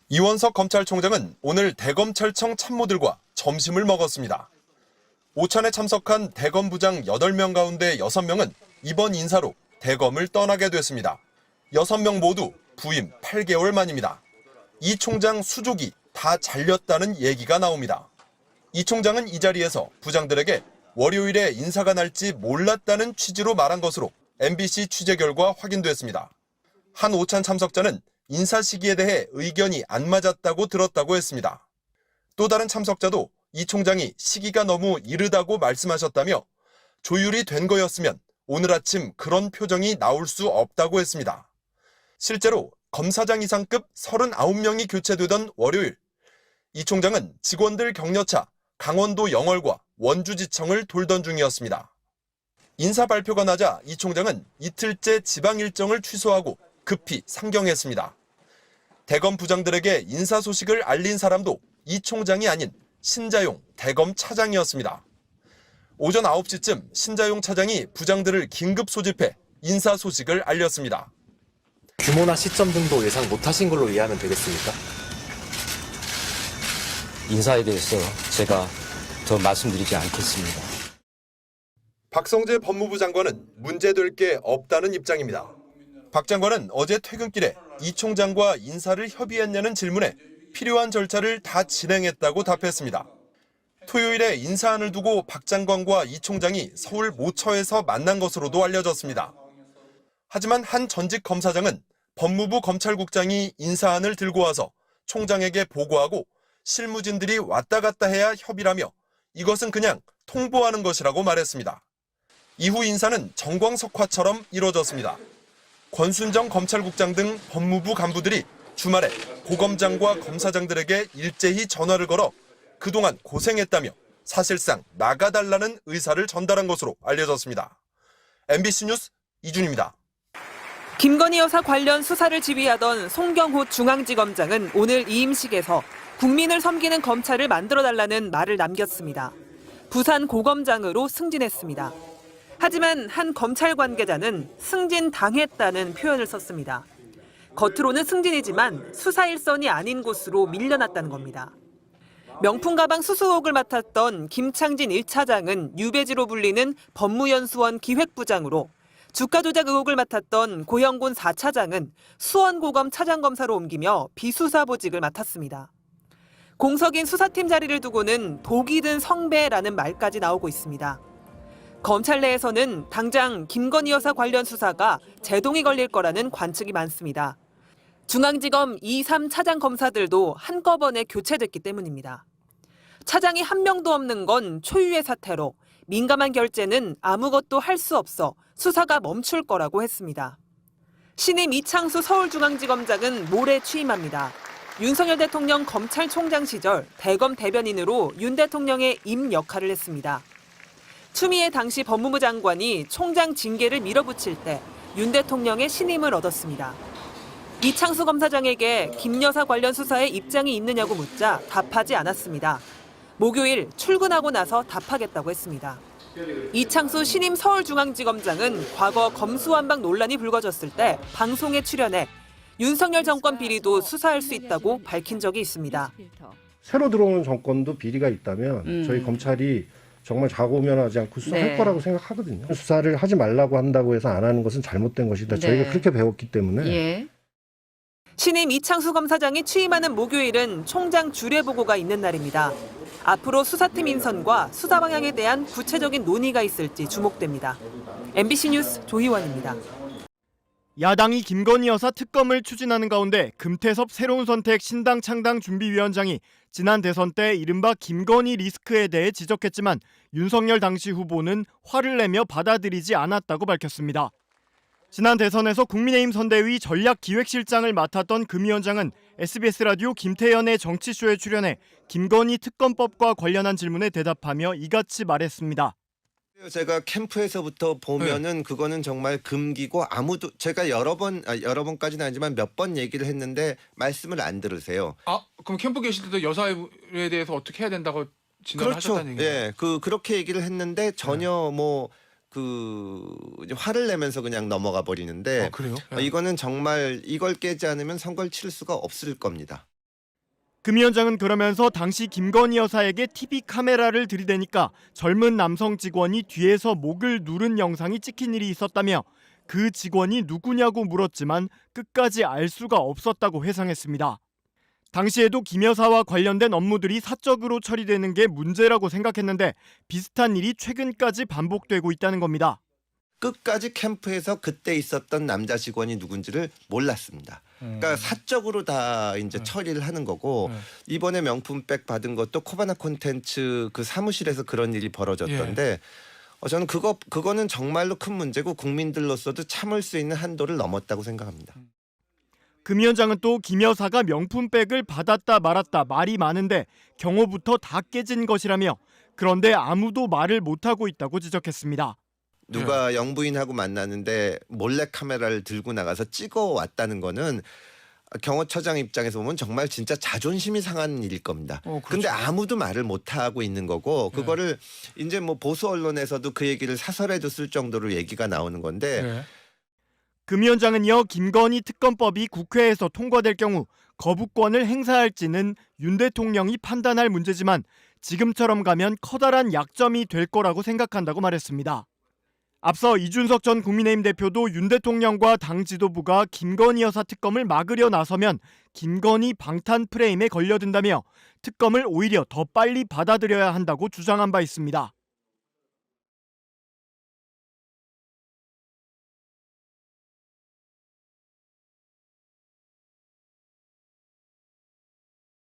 이원석 검찰총장은 오늘 대검찰청 참모들과 점심을 먹었습니다. 오찬에 참석한 대검 부장 8명 가운데 6명은 이번 인사로 대검을 떠나게 됐습니다. 6명 모두 부임 8개월 만입니다. 이 총장 수족이 다 잘렸다는 얘기가 나옵니다. 이 총장은 이 자리에서 부장들에게 월요일에 인사가 날지 몰랐다는 취지로 말한 것으로 MBC 취재 결과 확인됐습니다. 한 오찬 참석자는 인사 시기에 대해 의견이 안 맞았다고 들었다고 했습니다. 또 다른 참석자도 이 총장이 시기가 너무 이르다고 말씀하셨다며 조율이 된 거였으면 오늘 아침 그런 표정이 나올 수 없다고 했습니다. 실제로 검사장 이상급 39명이 교체되던 월요일, 이 총장은 직원들 격려차 강원도 영월과 원주지청을 돌던 중이었습니다. 인사 발표가 나자 이 총장은 이틀째 지방 일정을 취소하고 급히 상경했습니다. 대검 부장들에게 인사 소식을 알린 사람도 이 총장이 아닌 신자용 대검 차장이었습니다. 오전 9시쯤 신자용 차장이 부장들을 긴급 소집해 인사 소식을 알렸습니다. 규모나 시점 등도 예상 못하신 걸로 이해하면 되겠습니까? 인사에 대해서 제가 더 말씀드리지 않겠습니다. 박성재 법무부 장관은 문제될 게 없다는 입장입니다. 박 장관은 어제 퇴근길에 이 총장과 인사를 협의했냐는 질문에 필요한 절차를 다 진행했다고 답했습니다. 토요일에 인사안을 두고 박 장관과 이 총장이 서울 모처에서 만난 것으로도 알려졌습니다. 하지만 한 전직 검사장은 법무부 검찰국장이 인사안을 들고 와서 총장에게 보고하고 실무진들이 왔다 갔다 해야 협의라며 이것은 그냥 통보하는 것이라고 말했습니다. 이후 인사는 정광석화처럼 이뤄졌습니다. 권순정 검찰국장 등 법무부 간부들이 주말에 고검장과 검사장들에게 일제히 전화를 걸어 그동안 고생했다며 사실상 나가달라는 의사를 전달한 것으로 알려졌습니다. MBC 뉴스 이준입니다. 김건희 여사 관련 수사를 지휘하던 송경호 중앙지검장은 오늘 이임식에서 국민을 섬기는 검찰을 만들어달라는 말을 남겼습니다. 부산 고검장으로 승진했습니다. 하지만 한 검찰 관계자는 승진당했다는 표현을 썼습니다. 겉으로는 승진이지만 수사 일선이 아닌 곳으로 밀려났다는 겁니다. 명품 가방 수수 의혹을 맡았던 김창진 1차장은 유배지로 불리는 법무연수원 기획부장으로, 주가 조작 의혹을 맡았던 고영곤 4차장은 수원고검 차장검사로 옮기며 비수사 보직을 맡았습니다. 공석인 수사팀 자리를 두고는 독이 든 성배라는 말까지 나오고 있습니다. 검찰 내에서는 당장 김건희 여사 관련 수사가 제동이 걸릴 거라는 관측이 많습니다. 중앙지검 2, 3차장 검사들도 한꺼번에 교체됐기 때문입니다. 차장이 한 명도 없는 건 초유의 사태로 민감한 결재는 아무것도 할 수 없어 수사가 멈출 거라고 했습니다. 신임 이창수 서울중앙지검장은 모레 취임합니다. 윤석열 대통령 검찰총장 시절 대검 대변인으로 윤 대통령의 임 역할을 했습니다. 추미애 당시 법무부 장관이 총장 징계를 밀어붙일 때 윤 대통령의 신임을 얻었습니다. 이창수 검사장에게 김 여사 관련 수사에 입장이 있느냐고 묻자 답하지 않았습니다. 목요일 출근하고 나서 답하겠다고 했습니다. 이창수 신임 서울중앙지검장은 과거 검수완박 논란이 불거졌을 때 방송에 출연해 윤석열 정권 비리도 수사할 수 있다고 밝힌 적이 있습니다. 새로 들어오는 정권도 비리가 있다면 저희 검찰이 정말 좌고우면하지 않고 수사할 네. 거라고 생각하거든요. 수사를 하지 말라고 한다고 해서 안 하는 것은 잘못된 것이다. 네. 저희가 그렇게 배웠기 때문에. 예. 신임 이창수 검사장이 취임하는 목요일은 총장 주례 보고가 있는 날입니다. 앞으로 수사팀 인선과 수사 방향에 대한 구체적인 논의가 있을지 주목됩니다. MBC 뉴스 조희원입니다. 야당이 김건희 여사 특검을 추진하는 가운데 금태섭 새로운 선택 신당 창당 준비위원장이 지난 대선 때 이른바 김건희 리스크에 대해 지적했지만 윤석열 당시 후보는 화를 내며 받아들이지 않았다고 밝혔습니다. 지난 대선에서 국민의힘 선대위 전략기획실장을 맡았던 금 위원장은 SBS 라디오 김태현의 정치쇼에 출연해 김건희 특검법과 관련한 질문에 대답하며 이같이 말했습니다. 제가 캠프에서부터 보면은 그거는 정말 금기고 아무도 제가 여러 번까지는 아니지만 몇 번 얘기를 했는데 말씀을 안 들으세요. 아, 그럼 캠프 계실 때도 여사에 대해서 어떻게 해야 된다고 진단을 그렇죠. 하셨다는 얘기예요? 예, 그렇게 얘기를 했는데 전혀 이제 화를 내면서 그냥 넘어가 버리는데 그래요? 이거는 정말 이걸 깨지 않으면 선거를 칠 수가 없을 겁니다. 금 위원장은 그러면서 당시 김건희 여사에게 TV 카메라를 들이대니까 젊은 남성 직원이 뒤에서 목을 누른 영상이 찍힌 일이 있었다며 그 직원이 누구냐고 물었지만 끝까지 알 수가 없었다고 회상했습니다. 당시에도 김 여사와 관련된 업무들이 사적으로 처리되는 게 문제라고 생각했는데 비슷한 일이 최근까지 반복되고 있다는 겁니다. 끝까지 캠프에서 그때 있었던 남자 직원이 누군지를 몰랐습니다. 그러니까 사적으로 다 이제 처리를 하는 거고 이번에 명품백 받은 것도 코바나 콘텐츠 그 사무실에서 그런 일이 벌어졌던데 저는 그거는 정말로 큰 문제고 국민들로서도 참을 수 있는 한도를 넘었다고 생각합니다. 금 위원장은 또 김 여사가 명품백을 받았다 말았다 말이 많은데 경호부터 다 깨진 것이라며 그런데 아무도 말을 못하고 있다고 지적했습니다. 누가 영부인하고 만나는데 몰래 카메라를 들고 나가서 찍어 왔다는 거는 경호처장 입장에서 보면 정말 진짜 자존심이 상한 일일 겁니다. 그렇죠. 근데 아무도 말을 못 하고 있는 거고 그거를 이제 뭐 보수 언론에서도 그 얘기를 사설에도 쓸 정도로 얘기가 나오는 건데 금 위원장은 이어 김건희 특검법이 국회에서 통과될 경우 거부권을 행사할지는 윤 대통령이 판단할 문제지만 지금처럼 가면 커다란 약점이 될 거라고 생각한다고 말했습니다. 앞서 이준석 전 국민의힘 대표도 윤 대통령과 당 지도부가 김건희 여사 특검을 막으려 나서면 김건희 방탄 프레임에 걸려든다며 특검을 오히려 더 빨리 받아들여야 한다고 주장한 바 있습니다.